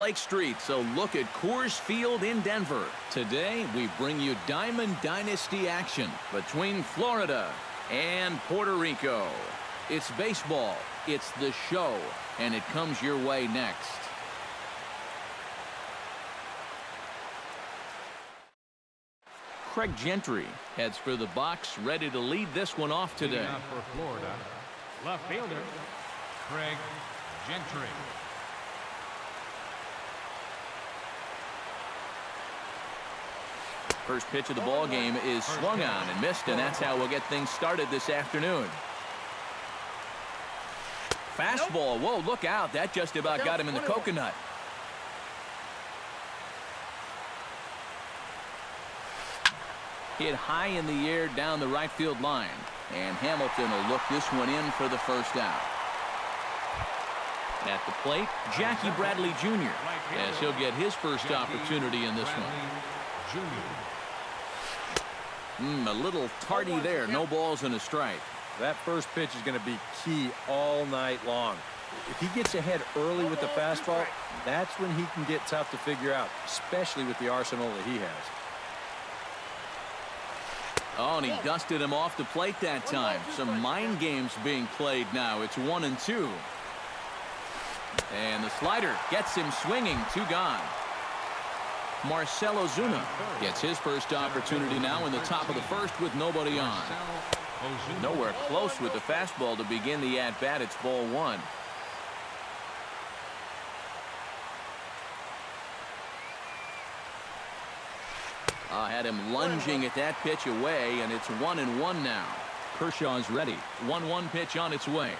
Lake Street, so look at Coors Field in Denver. Today, we bring you Diamond Dynasty action between Florida and Puerto Rico. It's baseball, it's the show, and it comes your way next. Craig Gentry heads for the box, ready to lead this one off today. Leading off for Florida, left fielder, Craig Gentry. First pitch of the ball game is swung on and missed, and that's how we'll get things started this afternoon. Fastball. Whoa, look out. That just about got him in the coconut. Hit high in the air down the right field line. And Hamilton will look this one in for the first out. At the plate, Jackie Bradley Jr. as he'll get his first opportunity in this one. A little tardy there. No balls and a strike. That first pitch is going to be key all night long. If he gets ahead early with the fastball, that's when he can get tough to figure out, especially with the arsenal that he has. Oh, and he dusted him off the plate that time. Some mind games being played now. It's 1-2. And the slider gets him swinging. 2 gone. Marcell Ozuna gets his first opportunity now in the top of the first with nobody on. Nowhere close with the fastball to begin the at-bat. It's ball 1. Had him lunging at that pitch away, and it's 1-1 now. Kershaw's ready. 1-1 pitch on its way.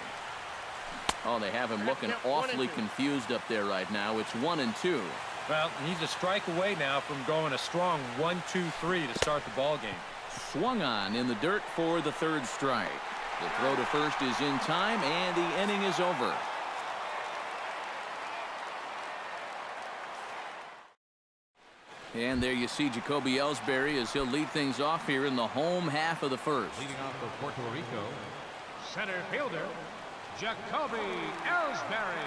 Oh, they have him looking awfully confused up there right now. It's 1-2. Well, he's a strike away now from going a strong 1-2-3 to start the ball game. Swung on in the dirt for the 3rd strike. The throw to first is in time, and the inning is over. And there you see Jacoby Ellsbury as he'll lead things off here in the home half of the first. Leading off for Puerto Rico, center fielder, Jacoby Ellsbury.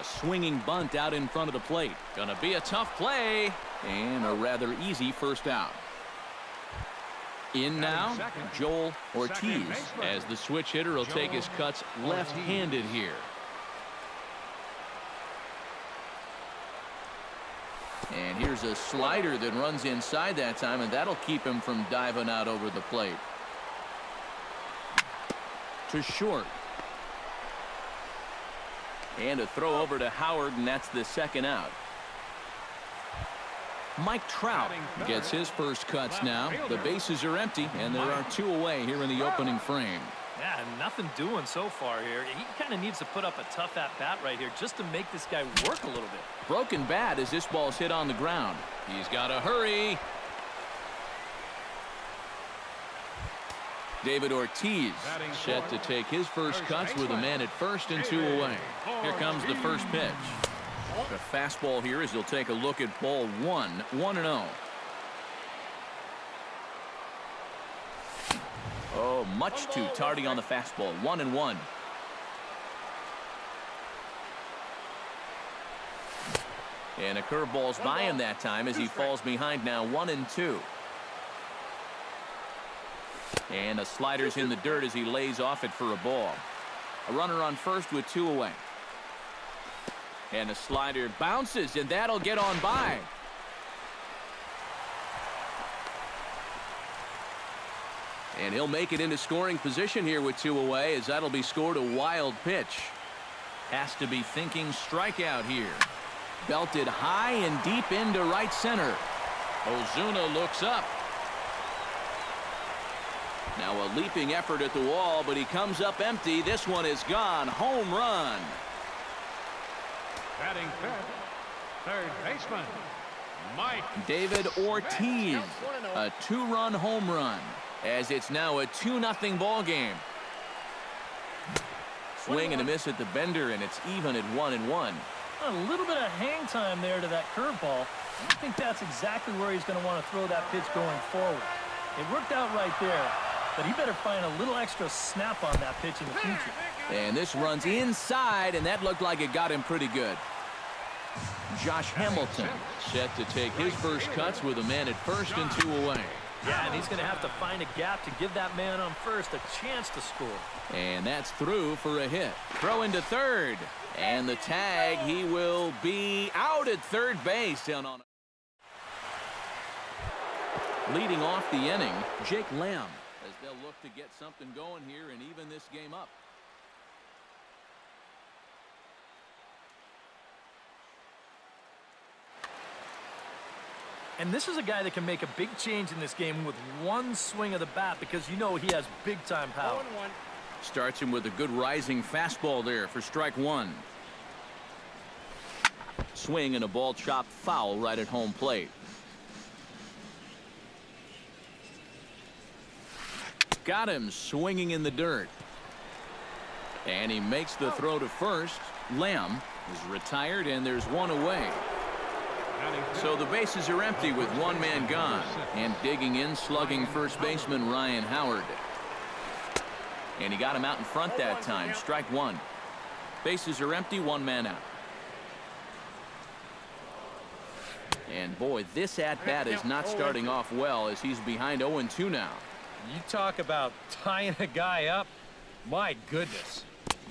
A swinging bunt out in front of the plate. Gonna be a tough play, and a rather easy first out. In now, Joel Ortiz, as the switch hitter will take his cuts left-handed here. And here's a slider that runs inside that time, and that'll keep him from diving out over the plate. To short. And a throw over to Howard, and that's the 2nd out. Mike Trout gets his first cuts now. The bases are empty, and there are 2 away here in the opening frame. Yeah, nothing doing so far here. He kind of needs to put up a tough at-bat right here just to make this guy work a little bit. Broken bat as this ball's hit on the ground. He's got to hurry. David Ortiz set to take his first cuts with a man at first and 2 away. Here comes the first pitch. The fastball here as he'll take a look at ball 1, 1-0. Oh, much too tardy on the fastball. 1-1. And a curveball's by him that time as he falls behind now. 1-2. And a slider's in the dirt as he lays off it for a ball. A runner on first with 2 away. And a slider bounces, and that'll get on by. And he'll make it into scoring position here with 2 away, as that'll be scored a wild pitch. Has to be thinking strikeout here. Belted high and deep into right center. Ozuna looks up. Now a leaping effort at the wall, but he comes up empty. This one is gone. Home run. Batting 5th, 3rd baseman, Mike David Ortiz. A 2-run home run, as it's now a 2-0 ball game. Swing and a miss at the bender, and it's even at 1-1. A little bit of hang time there to that curveball. I think that's exactly where he's going to want to throw that pitch going forward. It worked out right there, but he better find a little extra snap on that pitch in the future. And this runs inside, and that looked like it got him pretty good. Josh Hamilton set to take his first cuts with a man at first and 2 away. Yeah, and he's going to have to find a gap to give that man on first a chance to score. And that's through for a hit. Throw into third. And the tag, he will be out at third base. Down on. Leading off the inning, Jake Lamb, as they'll look to get something going here and even this game up. And this is a guy that can make a big change in this game with one swing of the bat because you know he has big-time power. Starts him with a good rising fastball there for strike one. Swing and a ball chopped foul right at home plate. Got him swinging in the dirt. And he makes the throw to first. Lamb is retired, and there's one away. So the bases are empty with one man gone. And digging in, slugging first baseman Ryan Howard. And he got him out in front that time. Strike one. Bases are empty, one man out. And boy, this at-bat is not starting off well as he's behind 0-2 now. You talk about tying a guy up. My goodness.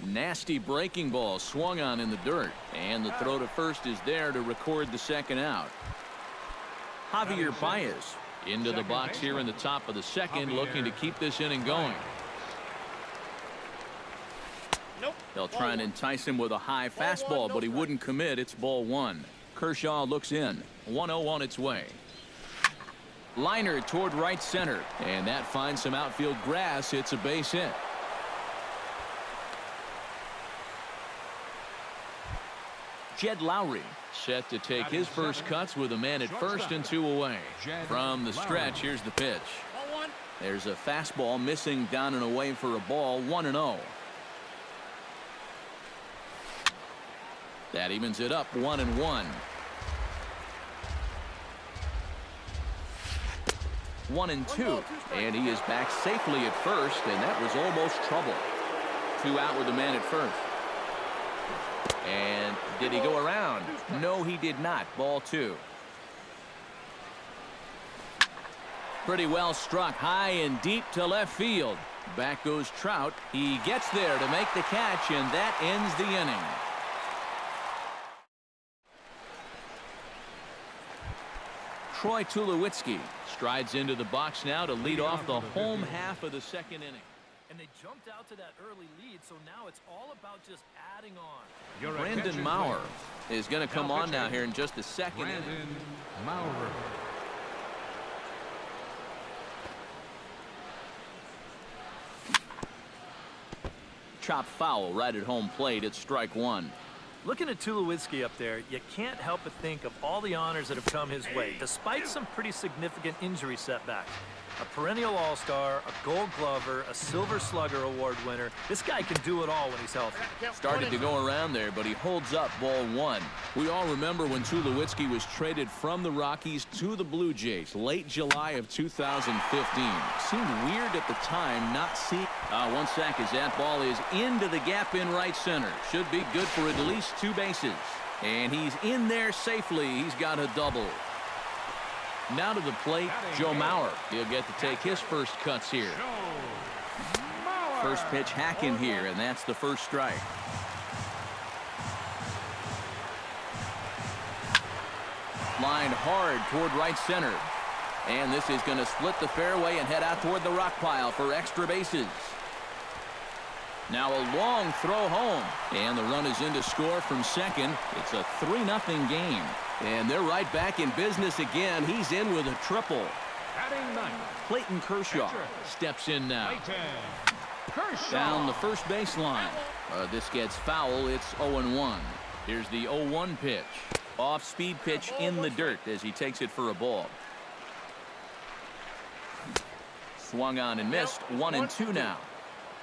Nasty breaking ball swung on in the dirt, and the throw to first is there to record the second out. Javier Baez into the box here in the top of the second, looking to keep this inning going. They'll try and entice him with a high fastball, but he wouldn't commit. It's ball one. Kershaw looks in. 1-0 on its way. Liner toward right center, and that finds some outfield grass. It's a base hit. Jed Lowry set to take his first cuts with a man at first and 2 away. From the stretch, here's the pitch. There's a fastball missing down and away for a ball. 1-0. That evens it up 1-1. 1-2, and he is back safely at first, and that was almost trouble. 2 out with the man at first. And did he go around? No, he did not. Ball 2. Pretty well struck high and deep to left field. Back goes Trout. He gets there to make the catch, and that ends the inning. Troy Tulowitzki strides into the box now to lead off the home half of the second inning. And they jumped out to that early lead, so now it's all about just adding on. Brandon Maurer is going to come on now here in just a second. Brandon Maurer. Chop foul right at home plate. It's strike one. Looking at Tulowitzki up there, you can't help but think of all the honors that have come his way, despite some pretty significant injury setbacks. A perennial all-star, a gold glover, a silver slugger award winner. This guy can do it all when he's healthy. Started to go around there, but he holds up ball one. We all remember when Tulowitzki was traded from the Rockies to the Blue Jays late July of 2015. Seemed weird at the time not seeing. 1 sec as that ball is into the gap in right center. Should be good for at least 2 bases. And he's in there safely. He's got a double. Now to the plate, Joe Mauer. He'll get to take his first cuts here. First pitch hacking here, and that's the first strike. Lined hard toward right center. And this is going to split the fairway and head out toward the rock pile for extra bases. Now a long throw home, and the run is in to score from second. It's a 3-0 game. And they're right back in business again. He's in with a triple. Clayton Kershaw steps in now. Down the first baseline. This gets foul. It's 0-1. Here's the 0-1 pitch. Off-speed pitch in the dirt as he takes it for a ball. Swung on and missed. 1-2 now.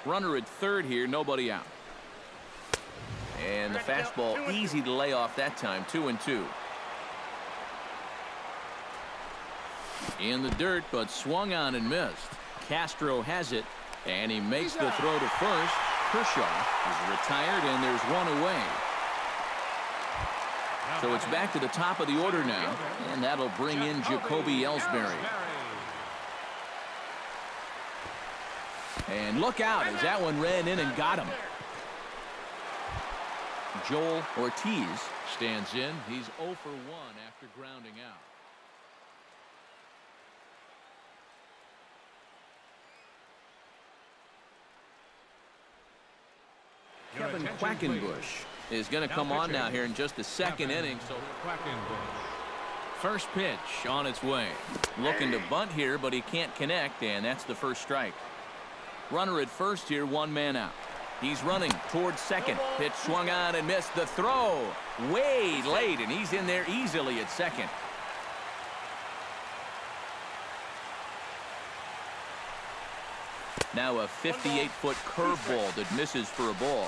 Runner at third here. Nobody out. And the fastball easy to lay off that time. 2-2. In the dirt, but swung on and missed. Castro has it, and he makes the throw to first. Kershaw is retired, and there's one away. So it's back to the top of the order now, and that'll bring in Jacoby Ellsbury. And look out as that one ran in and got him. Joel Ortiz stands in. He's 0 for 1 after grounding out. Kevin Quackenbush is going to come on now here in just the second inning. So first pitch on its way. Looking to bunt here, but he can't connect, and that's the first strike. Runner at first here, one man out. He's running towards second. Pitch swung on and missed. The throw way late, and he's in there easily at second. Now a 58-foot curveball that misses for a ball.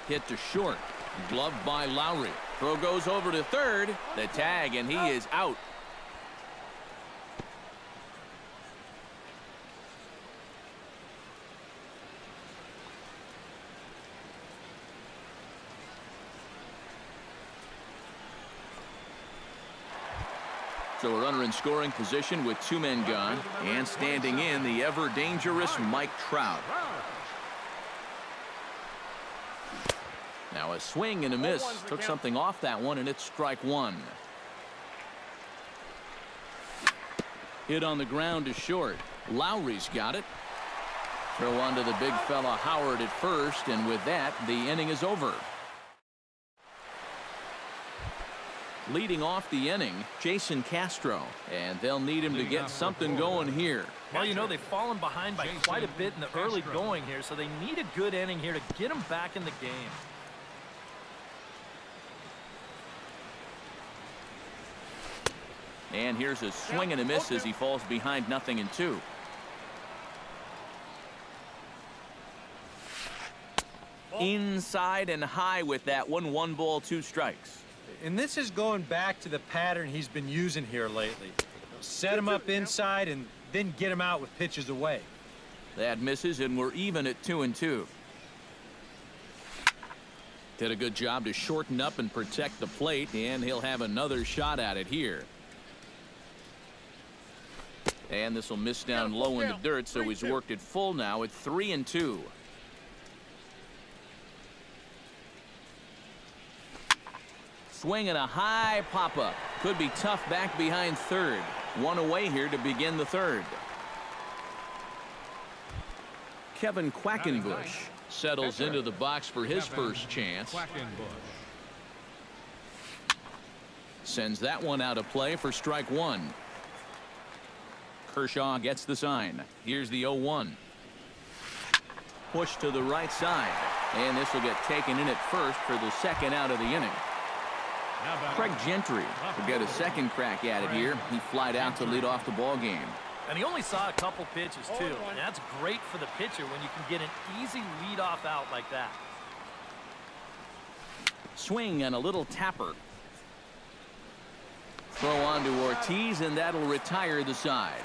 Hit to short. Gloved by Lowry. Throw goes over to third. The tag, and he is out. So a runner in scoring position with 2 men gone, and standing in the ever-dangerous Mike Trout. Now a swing and a miss. Took something off that one, and it's strike 1. Hit on the ground to short. Lowry's got it. Throw onto the big fella Howard at first, and with that, the inning is over. Leading off the inning, Jason Castro, and they'll need him to get something going here. Well, you know, they've fallen behind by quite a bit in the early going here, so they need a good inning here to get them back in the game. And here's a swing and a miss as he falls behind 0-2. Inside and high with that one. 1 ball, 2 strikes. And this is going back to the pattern he's been using here lately. Set him up inside and then get him out with pitches away. That misses, and we're even at 2-2. Did a good job to shorten up and protect the plate, and he'll have another shot at it here. And this will miss down low in the dirt, so he's worked it full now at 3-2. Swing and a high pop-up. Could be tough back behind third. 1 away here to begin the third. Kevin Quackenbush settles into the box for his first chance. Sends that one out of play for strike 1. Kershaw gets the sign. Here's the 0-1. Push to the right side. And this will get taken in at first for the second out of the inning. Craig Gentry will get a second crack at it here. He flied out to lead off the ball game. And he only saw a couple pitches, too. And that's great for the pitcher when you can get an easy leadoff out like that. Swing and a little tapper. Throw on to Ortiz, and that'll retire the side.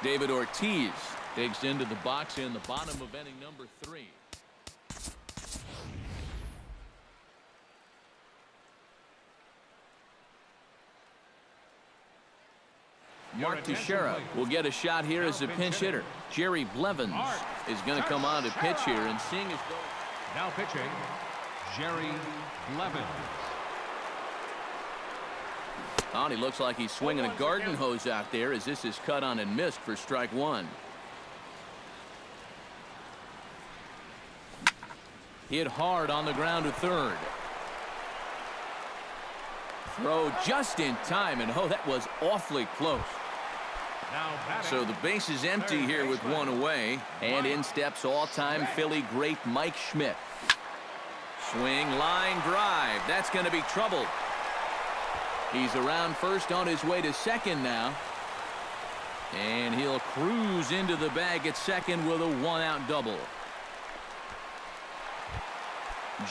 David Ortiz digs into the box in the bottom of inning number 3. Mark Teixeira will get a shot here as a pinch hitter. Jerry Blevins is going to come on to pitch here, and seeing as though... Now pitching, Jerry Blevins. Oh, he looks like he's swinging a garden hose out there as this is cut on and missed for strike 1. Hit hard on the ground to third. Throw just in time, and oh, that was awfully close. So the base is empty here with 1 away, and in steps all-time Philly great Mike Schmidt. Swing, line drive. That's going to be trouble. He's around first on his way to second now. And he'll cruise into the bag at second with a 1-out double.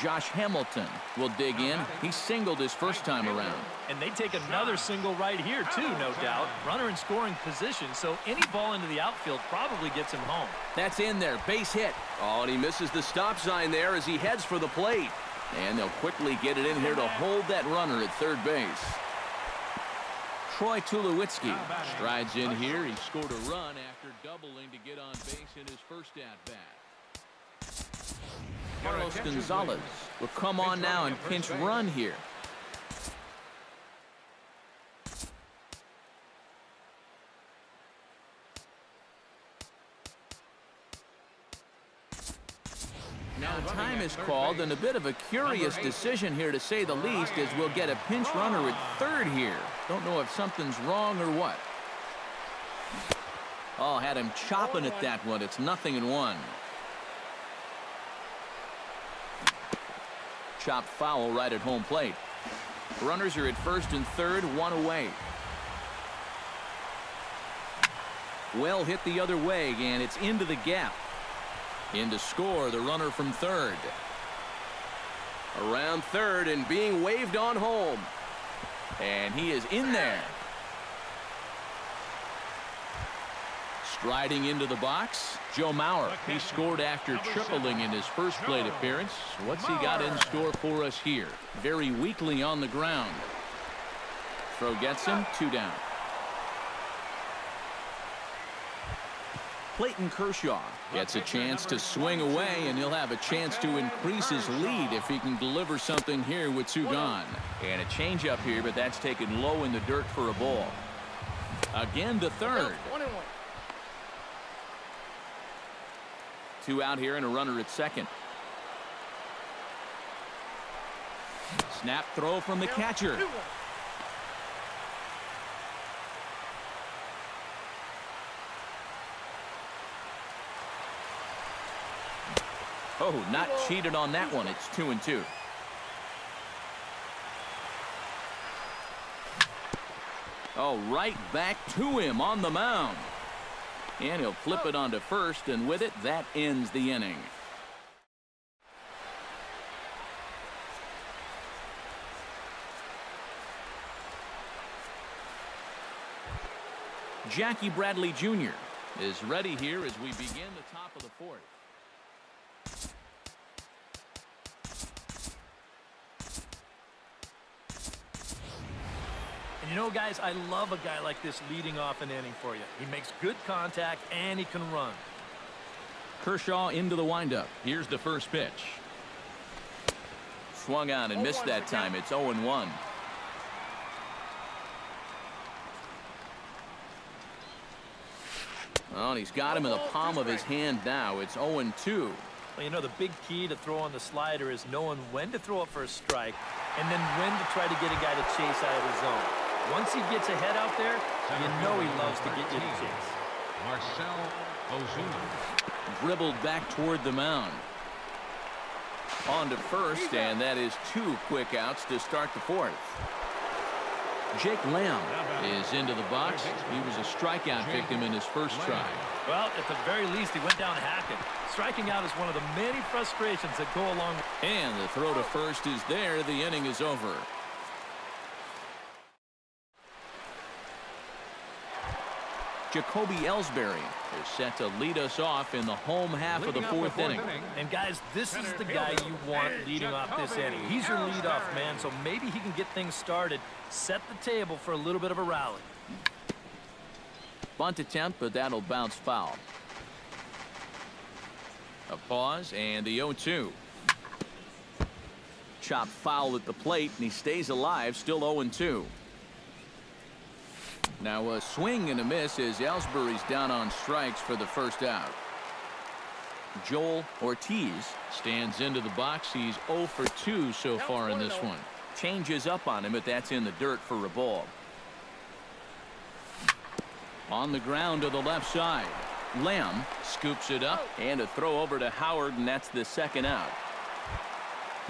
Josh Hamilton will dig in. He singled his first time around. And they take another single right here, too, no doubt. Runner in scoring position, so any ball into the outfield probably gets him home. That's in there. Base hit. Oh, and he misses the stop sign there as he heads for the plate. And they'll quickly get it in here to hold that runner at third base. Troy Tulowitzki strides in here. He scored a run after doubling to get on base in his first at-bat. Carlos Gonzalez will come on now and pinch run here. Now time is called, and a bit of a curious decision here to say the least, as we'll get a pinch runner at third here. Don't know if something's wrong or what. Oh, had him chopping at that one. It's 0-1. Chopped foul right at home plate. Runners are at first and third, one away. Well hit the other way, and it's into the gap. In to score, the runner from third. Around third and being waved on home. And he is in there. Striding into the box, Joe Mauer. He scored after tripling in his first plate appearance. What's he got in store for us here? Very weakly on the ground. Throw gets him, 2 down. Clayton Kershaw gets a chance to swing away, and he'll have a chance to increase his lead if he can deliver something here with 2 gone. And a changeup here, but that's taken low in the dirt for a ball. Again to third. 2 out here and a runner at second. Snap throw from the catcher. Oh, not cheated on that one. It's 2-2. Oh, right back to him on the mound. And he'll flip it onto first, and with it, that ends the inning. Jackie Bradley Jr. is ready here as we begin the top of the fourth. And you know, guys, I love a guy like this leading off an inning for you. He makes good contact, and he can run. Kershaw into the windup. Here's the first pitch. Swung on and missed that time. It's 0-1. Oh, and he's got him in the palm of his hand now. It's 0-2. Well, you know, the big key to throw on the slider is knowing when to throw it for a strike and then when to try to get a guy to chase out of his zone. Once he gets ahead out there, you know he loves to get you to chase. Marcell Ozuna. Dribbled back toward the mound. On to first, and that is 2 quick outs to start the fourth. Jake Lamb is into the box. He was a strikeout victim in his first try. Well, at the very least, he went down hacking. Striking out is one of the many frustrations that go along. And the throw to first is there. The inning is over. Jacoby Ellsbury is set to lead us off in the home half of the fourth inning. And guys, this is the guy you want leading off this inning. He's your leadoff man, so maybe he can get things started, set the table for a little bit of a rally. Bunt attempt, but that'll bounce foul. A pause and the 0-2. Chopped foul at the plate, and he stays alive, still 0-2. Now a swing and a miss as Ellsbury's down on strikes for the first out. Joel Ortiz stands into the box. He's 0 for 2 so far in this one. Changes up on him, but that's in the dirt for a ball. On the ground to the left side. Lamb scoops it up, and a throw over to Howard, and that's the second out.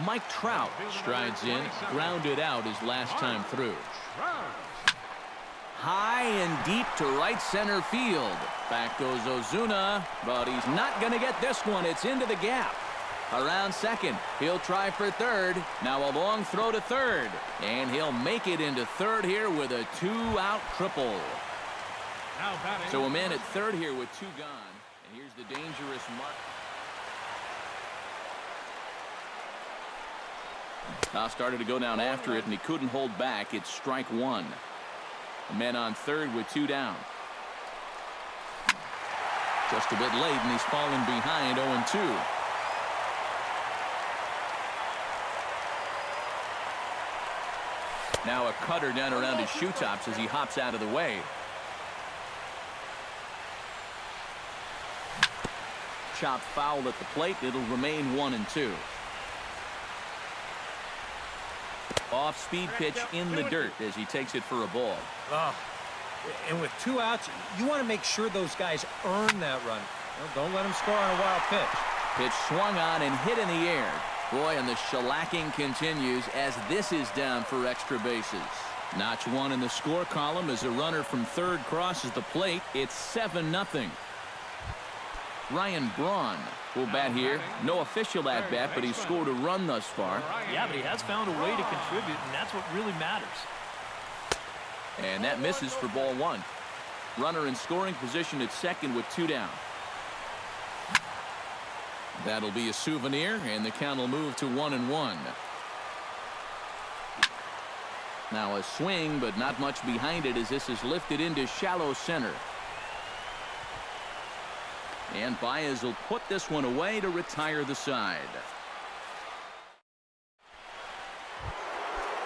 Mike Trout strides in, grounded out his last time through. High and deep to right center field. Back goes Ozuna, but he's not going to get this one. It's into the gap. Around second. He'll try for third. Now a long throw to third. And he'll make it into third here with a 2-out triple. Now batting. So a man at third here with 2 gone. And here's the dangerous mark. Now started to go down after it, and he couldn't hold back. It's strike 1. A man on third with 2 down. Just a bit late, and he's fallen behind 0-2. Now a cutter down around his shoe tops as he hops out of the way. Chopped foul at the plate. It'll remain 1-2. Off-speed pitch in the dirt as he takes it for a ball. And with 2 outs, you want to make sure those guys earn that run. Don't let them score on a wild pitch. Pitch swung on and hit in the air. Boy, and the shellacking continues as this is down for extra bases. Notch 1 in the score column as a runner from third crosses the plate. It's 7-0. Ryan Braun will bat here. No official at-bat, but he's scored a run thus far. Yeah, but he has found a way to contribute, and that's what really matters. And that misses for ball 1. Runner in scoring position at second with 2 down. That'll be a souvenir, and the count will move to 1-1. Now a swing, but not much behind it as this is lifted into shallow center. And Baez will put this one away to retire the side.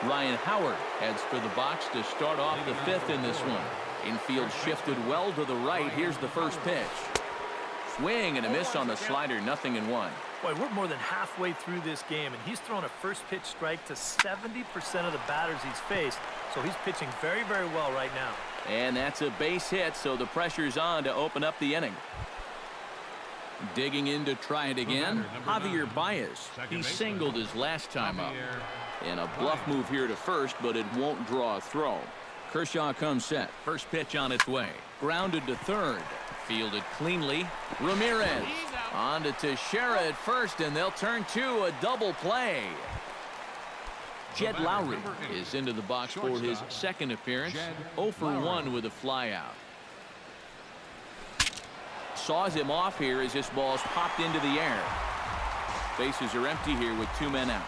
Ryan Howard heads for the box to start off the 5th in this one. Infield shifted well to the right. Here's the first pitch. Swing and a miss on the slider. 0-1. Boy, we're more than halfway through this game, and he's thrown a first pitch strike to 70% of the batters he's faced. So he's pitching very, very well right now. And that's a base hit, so the pressure's on to open up the inning. Digging in to try it again, Javier Baez. He singled his last time up. And a bluff move here to first, but it won't draw a throw. Kershaw comes set. First pitch on its way. Grounded to third. Fielded cleanly. Ramirez on to Teixeira at first, and they'll turn to a double play. Jed Lowry is into the box for his second appearance. 0 for 1 with a flyout. Saws him off here as this ball's popped into the air. Bases are empty here with 2 men out.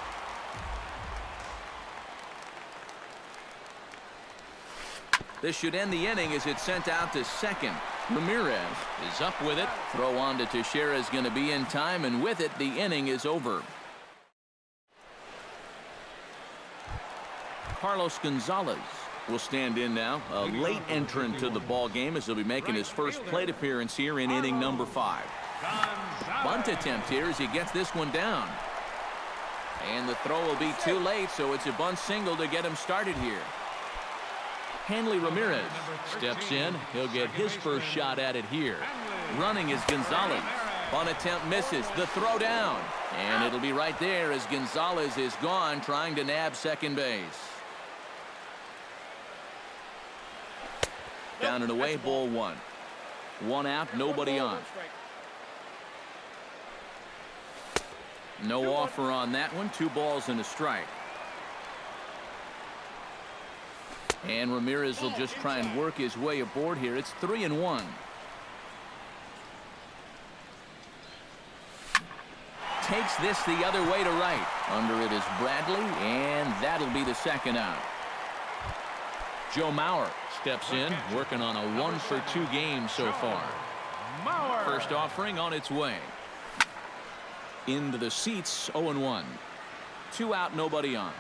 This should end the inning as it's sent out to second. Ramirez is up with it. Throw on to Teixeira is going to be in time, and with it, the inning is over. Carlos Gonzalez will stand in now. A late entrant to the ball game as he'll be making his first plate appearance here in inning number 5. Bunt attempt here as he gets this one down. And the throw will be too late, so it's a bunt single to get him started here. Hanley Ramirez steps in. He'll get his first shot at it here. Running is Gonzalez. Bunt attempt misses. The throw down. And it'll be right there as Gonzalez is gone trying to nab second base. Down and away, ball 1. 1 out, nobody on. No offer on that one. 2 balls and a strike. And Ramirez will just try and work his way aboard here. It's 3-1. Takes this the other way to right. Under it is Bradley, and that'll be the second out. Joe Mauer steps in, working on a 1 for 2 game so far. First offering on its way. Into the seats, 0-1. 2 out, nobody on.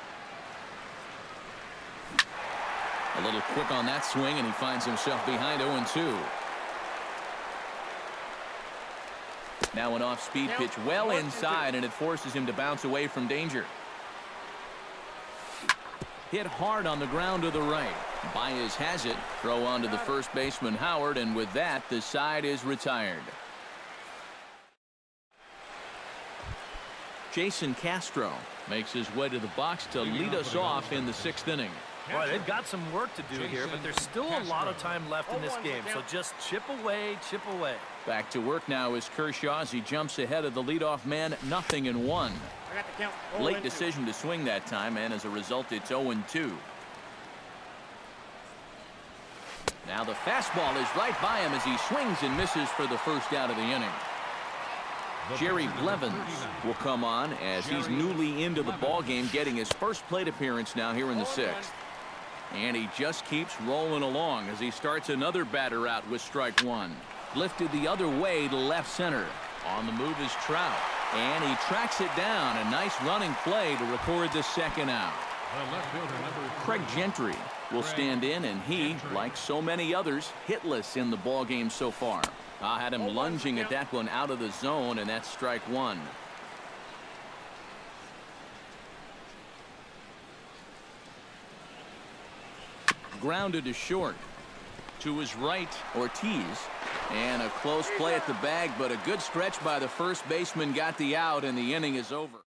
A little quick on that swing, and he finds himself behind 0-2. Now an off-speed pitch well inside, and it forces him to bounce away from danger. Hit hard on the ground to the right. Baez has it. Throw on to the first baseman, Howard, and with that, the side is retired. Jason Castro makes his way to the box to lead us off in the 6th inning. Boy, they've got some work to do here, but there's still a lot of time left in this game, so just chip away, chip away. Back to work now is Kershaw as he jumps ahead of the leadoff man, 0-1. Late decision to swing that time, and as a result, it's 0-2. Now the fastball is right by him as he swings and misses for the first out of the inning. Jerry Blevins will come on as he's newly into the ballgame, getting his first plate appearance now here in the 6th. And he just keeps rolling along as he starts another batter out with strike one. Lifted the other way to left center. On the move is Trout. And he tracks it down. A nice running play to record the second out. Craig Gentry will stand in, and he, like so many others, hitless in the ballgame so far. I had him lunging at that one out of the zone, and that's strike one. Grounded to short. To his right, Ortiz. And a close play at the bag, but a good stretch by the first baseman got the out, and the inning is over.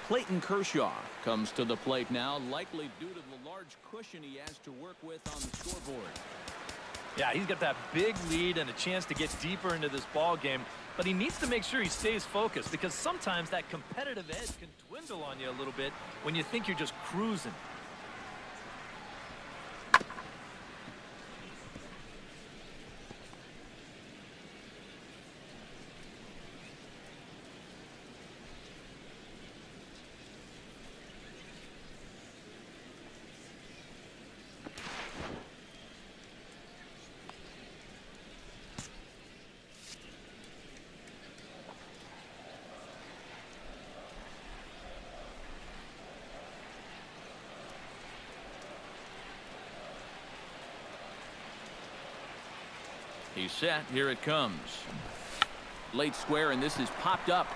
Clayton Kershaw comes to the plate now, likely due to the large cushion he has to work with on the scoreboard. Yeah, he's got that big lead and a chance to get deeper into this ball game, but he needs to make sure he stays focused because sometimes that competitive edge can dwindle on you a little bit when you think you're just cruising. He's set. Here it comes. Late square, and this is popped up.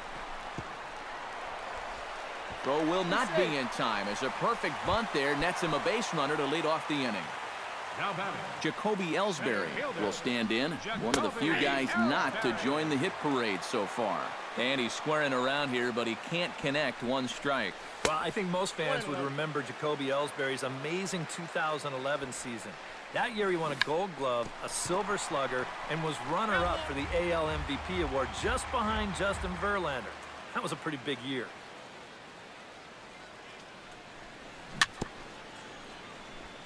Throw will not be in time as a perfect bunt there nets him a base runner to lead off the inning. Jacoby Ellsbury will stand in, one of the few guys not to join the hit parade so far. And he's squaring around here, but he can't connect. One strike. Well, I think most fans would remember Jacoby Ellsbury's amazing 2011 season. That year he won a Gold Glove, a Silver Slugger, and was runner-up for the AL MVP award just behind Justin Verlander. That was a pretty big year.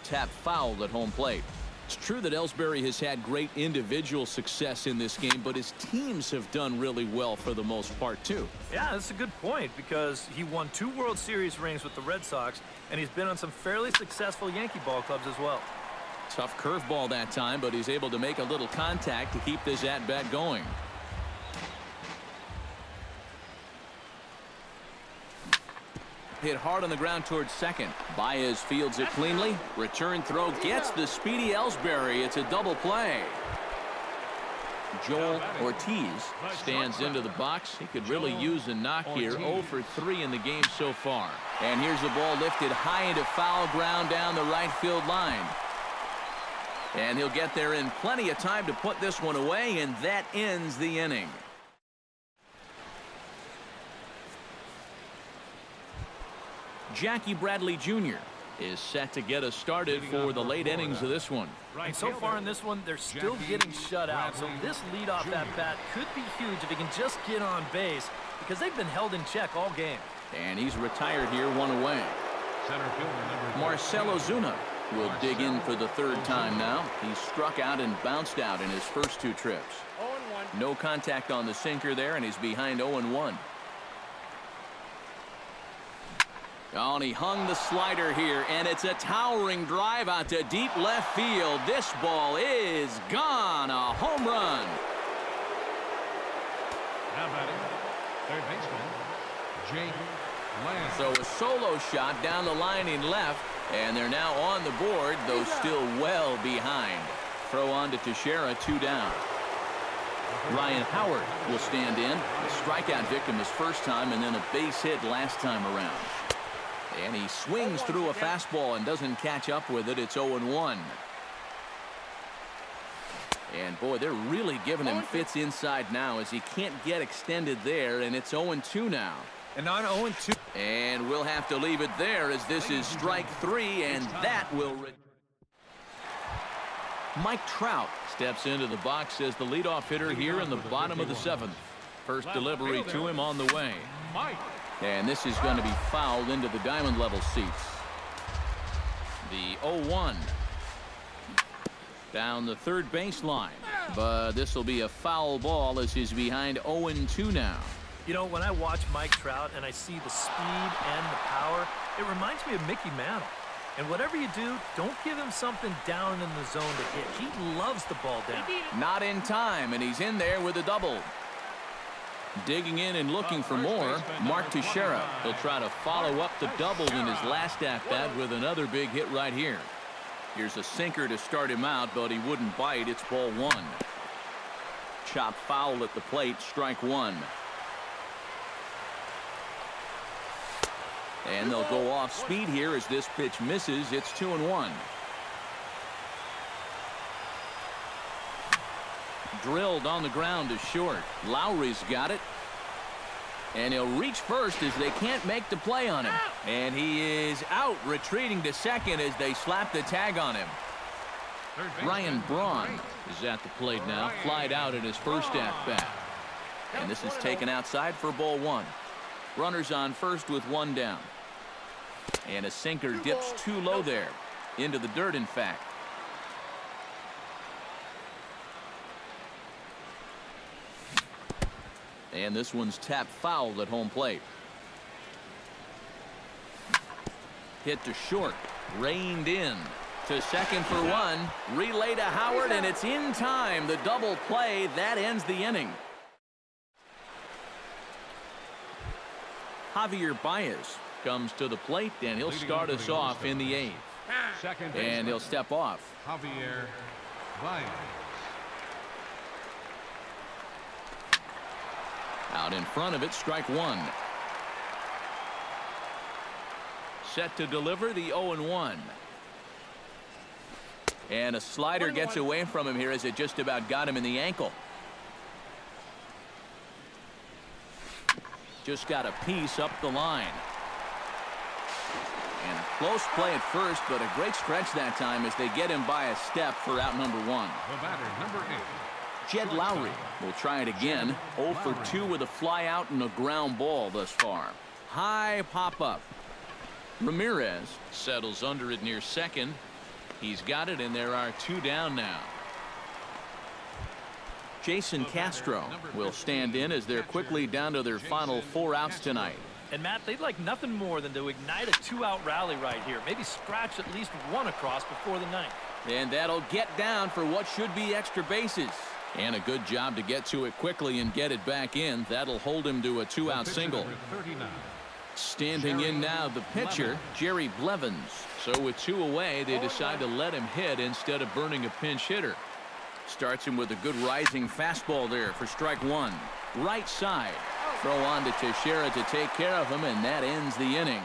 Tap fouled at home plate. It's true that Ellsbury has had great individual success in this game, but his teams have done really well for the most part, too. Yeah, that's a good point because he won 2 World Series rings with the Red Sox, and he's been on some fairly successful Yankee ball clubs as well. Tough curveball that time, but he's able to make a little contact to keep this at-bat going. Hit hard on the ground towards second. Baez fields it cleanly. Return throw gets the speedy Ellsbury. It's a double play. Joel Ortiz stands into the box. He could really use a knock here. 0 for 3 in the game so far. And here's the ball lifted high into foul ground down the right field line. And he'll get there in plenty of time to put this one away, and that ends the inning. Jackie Bradley Jr. is set to get us started for the late innings of this one. And so far in this one, they're still getting shut out. So this leadoff at-bat could be huge if he can just get on base because they've been held in check all game. And he's retired here, 1 away. Marcell Ozuna will dig in for the 3rd time now. He struck out and bounced out in his first 2 trips. No contact on the sinker there, and he's behind 0-1. Oh, and he hung the slider here, and it's a towering drive out to deep left field. This ball is gone. A home run. Now batting, third baseman, Jake Lamb. So a solo shot down the line in left, and they're now on the board, though still well behind. Throw on to Teixeira, 2 down. Ryan Howard will stand in. A strikeout victim his first time, and then a base hit last time around. And he swings through a fastball and doesn't catch up with it. It's 0-1. And boy, they're really giving him fits inside now as he can't get extended there, and it's 0-2 now. And on 0-2. And we'll have to leave it there as this is strike 3, and that will... Mike Trout steps into the box as the leadoff hitter here in the bottom of the 7th. First delivery to him on the way. And this is going to be fouled into the diamond level seats. The 0-1. Down the third baseline. But this will be a foul ball as he's behind 0-2 now. You know, when I watch Mike Trout and I see the speed and the power, it reminds me of Mickey Mantle. And whatever you do, don't give him something down in the zone to hit. He loves the ball down. Not in time, and he's in there with a double. Digging in and looking for more, Mark Teixeira. He'll try to follow up the double in his last at-bat with another big hit right here. Here's a sinker to start him out, but he wouldn't bite. It's ball 1. Chop foul at the plate, strike 1. And they'll go off speed here as this pitch misses. It's 2-1. Drilled on the ground to short. Lowry's got it. And he'll reach first as they can't make the play on him. And he is out, retreating to second as they slap the tag on him. Ryan Braun is at the plate now. Flied out in his first at-bat. And this is taken outside for ball 1. Runners on first with 1 down. And a sinker dips too low there. Into the dirt, in fact. And this one's tapped foul at home plate. Hit to short. Reined in. To second for 1. Relay to Howard, and it's in time. The double play. That ends the inning. Javier Baez comes to the plate, and he'll start us off in the 8th. And he'll step off. Javier Baez. Out in front of it, strike 1. Set to deliver the 0-1. And a slider gets away from him here as it just about got him in the ankle. Just got a piece up the line. And a close play at first, but a great stretch that time as they get him by a step for out number 1. The batter, number 8. Jed Lowry will try it again. 0 for 2 with a fly out and a ground ball thus far. High pop up. Ramirez settles under it near second. He's got it, and there are 2 down now. Jason Castro will stand in as they're quickly down to their final 4 outs tonight. And Matt, they'd like nothing more than to ignite a 2-out rally right here. Maybe scratch at least 1 across before the 9th. And that'll get down for what should be extra bases. And a good job to get to it quickly and get it back in. That'll hold him to a 2-out single. Standing in now, the pitcher, Jerry Blevins. So with 2 away, they decide to let him hit instead of burning a pinch hitter. Starts him with a good rising fastball there for strike 1. Right side. Throw on to Teixeira to take care of him, and that ends the inning.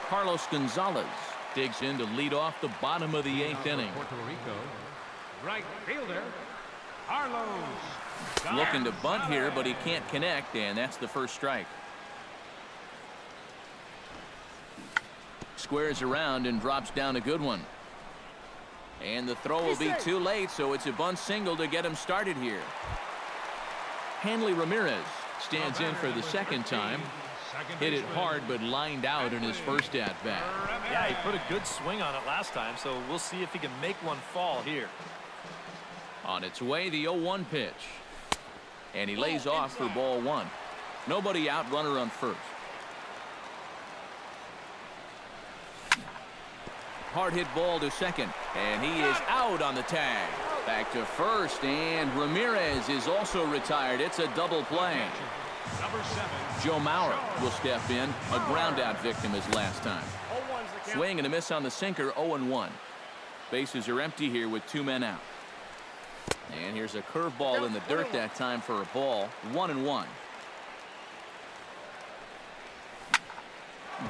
Carlos Gonzalez digs in to lead off the bottom of the 8th inning. Puerto Rico, right fielder, Carlos. Looking to bunt here, but he can't connect, and that's the first strike. Squares around and drops down a good one. And the throw will be too late, so it's a bunt single to get him started here. Hanley Ramirez stands in for the second time. Hit it hard, but lined out in his first at-bat. Yeah, he put a good swing on it last time, so we'll see if he can make one fall here. On its way, the 0-1 pitch. And he lays off for ball 1. Nobody out, runner on first. Hard hit ball to second, and he is out on the tag. Back to first, and Ramirez is also retired. It's a double play. Number 7. Joe Mauer will step in, a ground out victim as last time. Swing and a miss on the sinker, 0-1. Bases are empty here with 2 men out. And here's a curveball in the dirt that time for a ball, 1-1.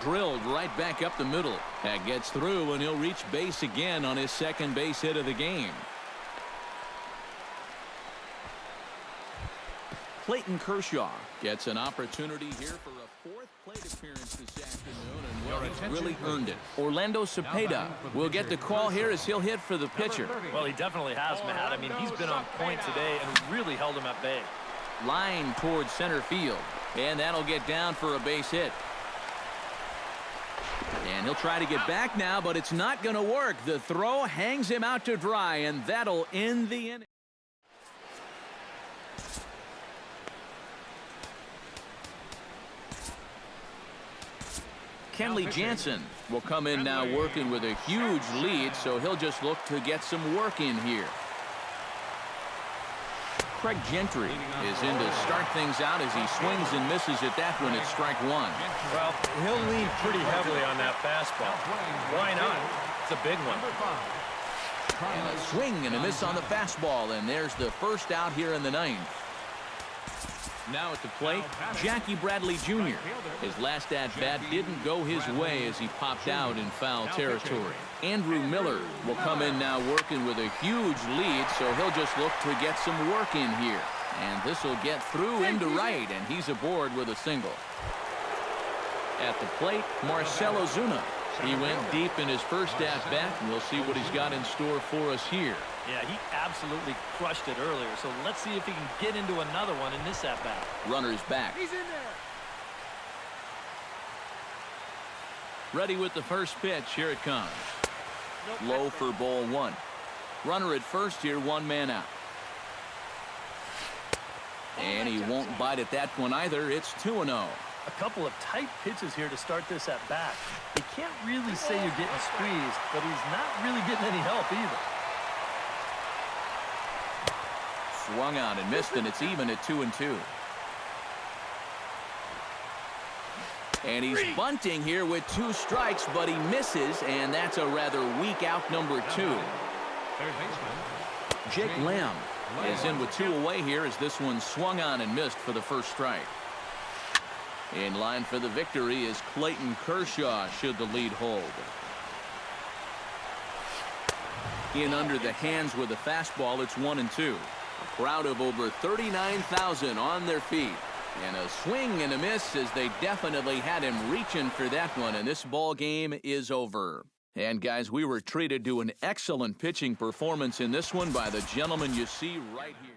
Drilled right back up the middle. That gets through, and he'll reach base again on his second base hit of the game. Clayton Kershaw gets an opportunity here for a fourth plate appearance this afternoon, and well, he's really earned it. Orlando Cepeda will get the call here as he'll hit for the pitcher. Well, he definitely has, Matt. I mean, he's been on point today and really held him at bay. Line towards center field, and that'll get down for a base hit. And he'll try to get back now, but it's not going to work. The throw hangs him out to dry, and that'll end the inning. Kenley Jansen will come in now working with a huge lead, so he'll just look to get some work in here. Craig Gentry is in to start things out as he swings and misses at that one at strike one. Well, he'll lean pretty heavily on that fastball. Why not? It's a big one. And a swing and a miss on the fastball, and there's the first out here in the ninth. Now at the plate, Jackie Bradley Jr. His last at-bat didn't go his way as he popped out in foul territory. Andrew Miller will come in now working with a huge lead, so he'll just look to get some work in here. And this will get through into right, and he's aboard with a single. At the plate, Marcell Ozuna. He went deep in his first at-bat, and we'll see what he's got in store for us here. Yeah, he absolutely crushed it earlier, so let's see if he can get into another one in this at-bat. Runner's back. He's in there. Ready with the first pitch. Here it comes. Low for ball one. Runner at first here, one man out. And he won't bite at that one either. It's 2-0. A couple of tight pitches here to start this at-bat. You can't really say you're getting squeezed, but he's not really getting any help either. Swung on and missed, and it's even at 2-2. And he's bunting here with 2 strikes, but he misses, and that's a rather weak out number 2. Jake Lamb is in with 2 away here as this one swung on and missed for the first strike. In line for the victory is Clayton Kershaw should the lead hold. In under the hands with a fastball, it's 1-2. A crowd of over 39,000 on their feet. And a swing and a miss as they definitely had him reaching for that one, and this ball game is over. And guys, we were treated to an excellent pitching performance in this one by the gentleman you see right here.